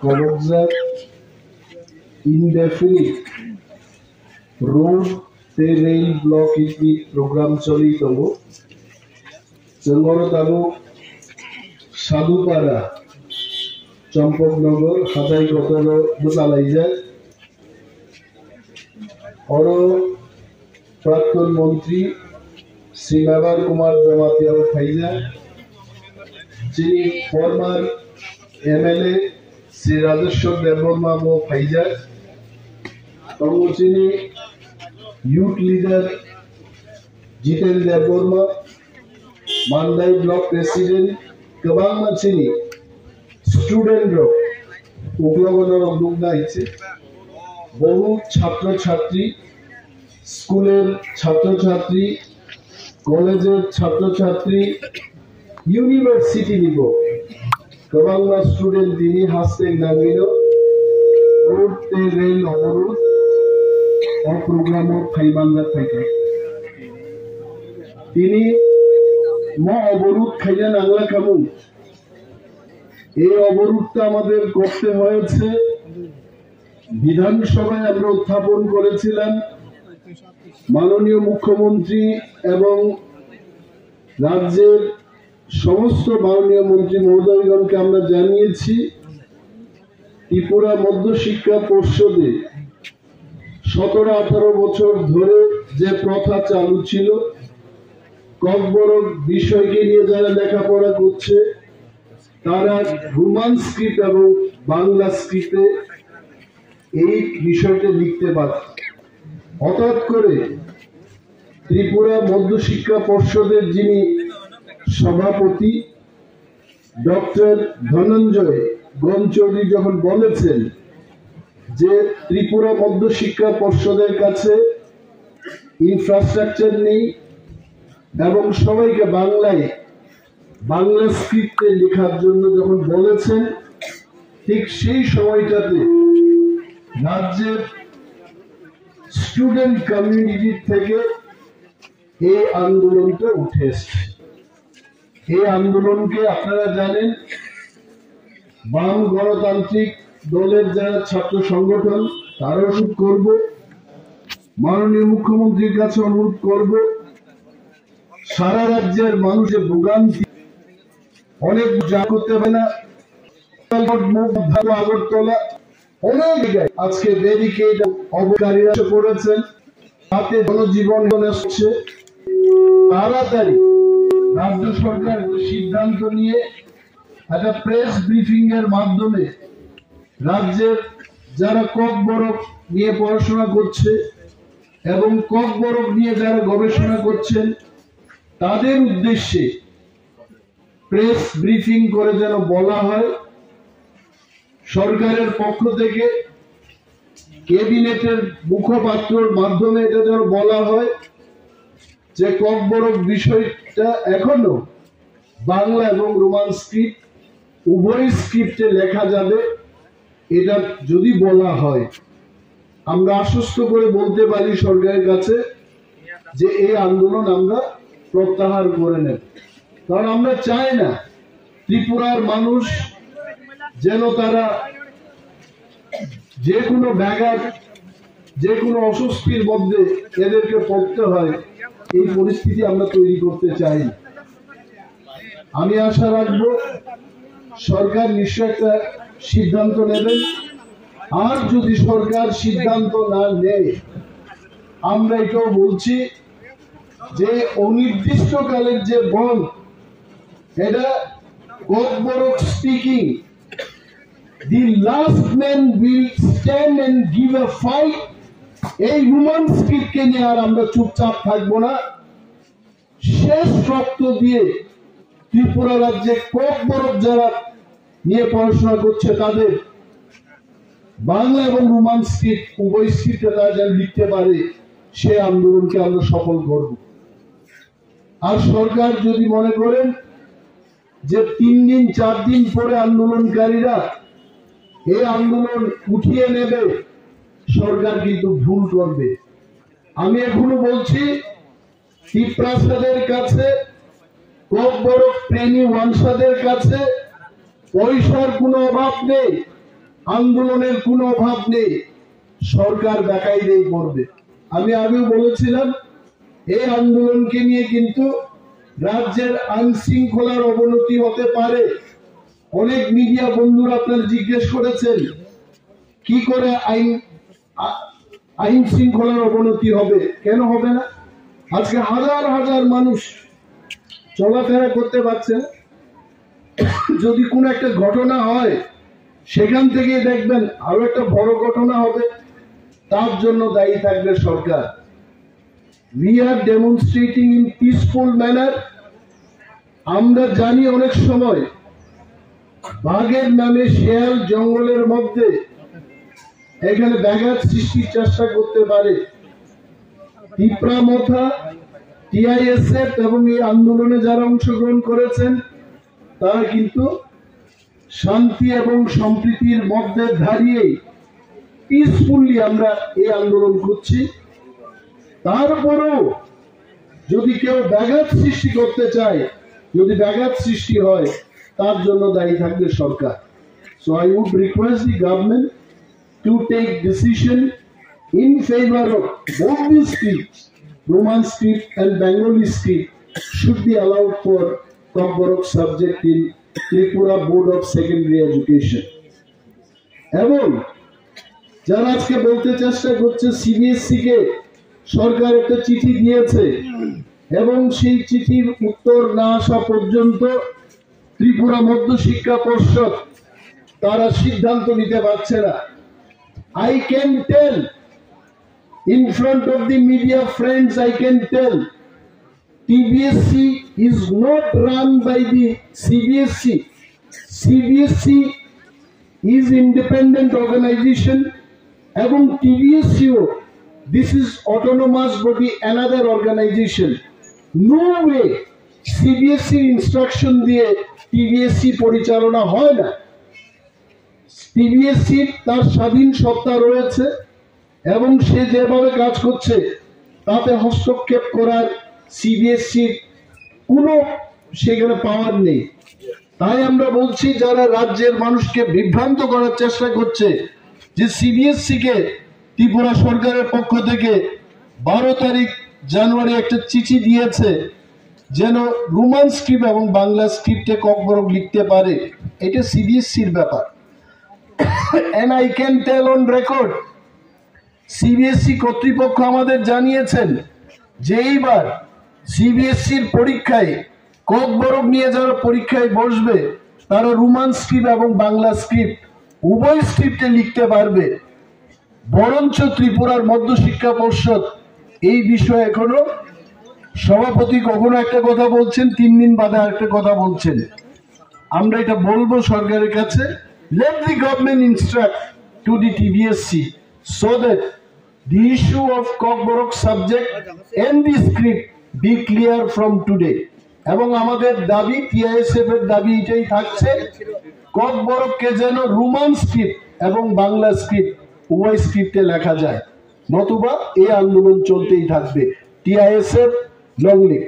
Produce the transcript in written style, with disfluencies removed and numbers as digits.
Kawabzar indefinite road te rail block iti program choli togo Cengoro talu Sadupara Champaknagar Hatai Kotoro Butalaiza Oro প্রাক্তন মন্ত্রী শ্রী মেবার কুমার জমাতিয়া ফাইজা যিনি former MLA Shri Rajeshwar Debbarma ও ফাইজা এবং যিনি youth leader জিতেন Debbarma Mandai block president गोबां मानसिनि student उग्लगनर उद्योगना इसे बहु छात्र छात्री स्कूलेर छात्र छात्री कॉलेजेर छात्र छात्री यूनिवर्सिटी निबो गोबां स्टूडेंट दिनी हासते नागिनो रोड ते रेल अवरोध और प्रोग्रामो फाइबांगा फाइका दिनी मा अवरोध खाइया नांगला कामु এই অবরোধটা আমাদের করতে হয়েছে বিধানসভায় আমরা উত্থাপন করেছিলাম মাননীয় মুখ্যমন্ত্রী এবং রাজ্যের সমস্ত মাননীয় মন্ত্রী মহোদয়গণকে আমরা জানিয়েছি ত্রিপুরা মধ্য শিক্ষা পর্ষদে 17-18 বছর ধরে যে প্রথা চালু ছিল ককবরক বিষয়কে নিয়ে যারা লেখাপড়া করছে তারা রোমান স্ক্রিপ্ট এবং বাংলা স্ক্রিপ্টে এই বিষয়টা লিখতে পারে হঠাৎ করে ত্রিপুরা মধ্য শিক্ষা পর্ষদের যিনি সভাপতি ডক্টর ধনঞ্জয় গণচৌধুরী যখন বলেছেন যে ত্রিপুরা মধ্য শিক্ষা পর্ষদের কাছে ইনফ্রাস্ট্রাকচার নেই এবং সবাইকে বাংলা স্ক্রিপ্টে লেখার জন্য যখন বলেছেন ঠিক সেই সময়টাতে রাজ্যের স্টুডেন্ট কমিউনিটি থেকে এই আন্দোলনটা উঠে এসেছে এই আন্দোলনকে আপনারা জানেন বাম গণতান্ত্রিক দলের যারা ছাত্র সংগঠন তারা অনুরোধ করব মাননীয় মুখ্যমন্ত্রীর কাছে অনুরোধ করব সারা রাজ্যের মানুষের ভোগান্তি অনেক যা করতে পারে না আগরতলা অনেক জায়গায় আজকে ব্যারিকেড অবকারীরা পড়েছেন তাতে জনজীবন আসছে তাড়াতাড়ি রাজ্য সরকার সিদ্ধান্ত নিয়ে একটা প্রেস ব্রিফিং এর মাধ্যমে রাজ্যের যারা ককবরক নিয়ে পড়াশোনা করছে এবং ককবরক নিয়ে যারা গবেষণা করছেন তাদের উদ্দেশ্যে প্রেস ব্রিফিং করে যেন বলা হয় সরকারের পক্ষ থেকে ক্যাবিনেটের মুখপাত্রর মাধ্যমে এটা যেন বলা হয় যে ককবরক বিষয়টা এখনো বাংলা এবং রোমান স্ক্রিপ্ট উভয় স্ক্রিপ্টে লেখা যাবে এটা যদি বলা হয় আমরা আশ্বস্ত করে বলতে পারি সরকারের কাছে যে এই আন্দোলন আমরা প্রত্যাহার করে নেব কারণ আমরা চাই না ত্রিপুরার মানুষ যেন তারা যে কোনো ব্যাঘাত যে কোনো অস্বস্তির মধ্যে এদেরকে পড়তে হয় এই পরিস্থিতি আমরা তৈরি করতে চাই আমি আশা রাখবো সরকার নিশ্চয় একটা সিদ্ধান্ত নেবেন আর যদি সরকার সিদ্ধান্ত না নেয় আমরা এটাও বলছি যে অনির্দিষ্টকালের যে বন্ধ এটা Kokborok speaking the last man will stand and give a fight এই রোমান স্ক্রিপ্টকে নিয়ে আর আমরা চুপচাপ থাকবো না শেষ রক্ত দিয়ে ত্রিপুরা রাজ্যে ককবরক যারা নিয়ে পড়াশোনা করছে তাদের বাংলা এবং রোমান স্ক্রিপ্ট উভয় স্ক্রিপ্টে তারা যেন লিখতে পারে সে আন্দোলনকে আমরা সফল করব আর সরকার যদি মনে করেন যে 3 দিন 4 দিন পরে আন্দোলনকারীরা এই আন্দোলন উঠিয়ে নেবে সরকার কিন্তু ভুল করবে আমি এখনো বলছি ত্রিপ্রাসাদের কাছে ককবরক প্রেমী ওয়ানসাদের কাছে পয়সার কোনো অভাব নেই, আন্দোলনের কোনো অভাব নেই, সরকার বেকায়দায় পড়বে। আমি আগেও বলেছিলাম এই আন্দোলনকে নিয়ে কিন্তু রাজ্যের আইন শৃঙ্খলার অবনতি হতে পারে। অনেক মিডিয়া বন্ধুরা আপনারা জিজ্ঞেস করেছেন কি করে আইন শৃঙ্খলার অবনতি হবে। কেন হবে না? আজকে হাজার হাজার মানুষ চলাফেরা করতে পারছে না। যদি কোনো একটা ঘটনা হয় সেখান থেকে দেখবেন আরো একটা বড় ঘটনা হবে, তার জন্য দায়ী থাকবে সরকার। We are demonstrating in peaceful manner. আমরা জানি অনেক সময় বাঘের নামে শেয়াল জঙ্গলের মধ্যে এখানে ব্যাঘাত সৃষ্টির চেষ্টা করতে পারে। তিপ্রামথা, টিআইএসএফ এবং এই আন্দোলনে যারা অংশগ্রহণ করেছেন তারা কিন্তু শান্তি এবং সম্প্রীতির মধ্যে দাঁড়িয়ে পিসফুলি আমরা এই আন্দোলন করছি। তারপরেও যদি কেউ ব্যাঘাত সৃষ্টি করতে চায়, যদি ব্যাঘাত সৃষ্টি হয়, তার জন্য দায়ী থাকবে সরকার। So I would request the government to take decision in favor of both these scripts, Roman script and Bengali script should be allowed for Kokborok subject in Tripura Board of Secondary Education. এবং যারা আজকে বলতে চেষ্টা করছে CBSE কে সরকার একটা চিঠি দিয়েছে এবং সেই চিঠির উত্তর না আসা পর্যন্ত ত্রিপুরা মধ্য শিক্ষা পর্ষদ তারা সিদ্ধান্ত নিতে পারছে না। I can tell in front of the media friends, I can tell TBSC is not run by the CBSC. CBSC is independent organization এবং TBSCO this is autonomous body, another organization. No way CBSC instruction দিয়ে TBSC পরিচালনা হয় না। TBSC তার স্বাধীন সত্তা রয়েছে এবং সে যেভাবে কাজ করছে তাতে হস্তক্ষেপ করার সিবিএসসি কোনো সেখানে পাওয়ার নেই। তাই আমরা বলছি যারা রাজ্যের মানুষকে বিভ্রান্ত করার চেষ্টা করছে যে সিবিএসসি কে ত্রিপুরা সরকারের পক্ষ থেকে 12 তারিখ জানুয়ারি একটা চিঠি দিয়েছে যেন রোমান স্ক্রিপ্ট এবং বাংলা স্ক্রিপ্টে ককবরক লিখতে পারে, এটা সিবিএসসির ব্যাপার। And I can tell on record, CBSE কর্তৃপক্ষ আমাদের জানিয়েছেন যে এইবার সিবিএসসির পরীক্ষায় ককবরক নিয়ে যারা পরীক্ষায় বসবে তারা রোমান স্ক্রিপ্ট এবং বাংলা স্ক্রিপ্ট উভয় স্ক্রিপ্টে লিখতে পারবে। বরঞ্চ ত্রিপুরার মধ্য শিক্ষা পর্ষদ এই বিষয়ে এখনো সভাপতি কখনো একটা কথা বলছেন, 3 দিন বাদে আরেকটা কথা বলছেন। আমরা এটা বলবো সরকারের কাছে, let the government instruct to the TBSC so that the issue of Kokborok subject and the script be clear from today. এবং আমাদের দাবি, TISF এর দাবি এটাই থাকছে, ককবরককে যেন রোমান স্ক্রিপ্ট এবং বাংলা স্ক্রিপ্ট উভয় স্ক্রিপ্টে লেখা যায়, নতুবা এই আন্দোলন চলতেই থাকবে। TISF long live.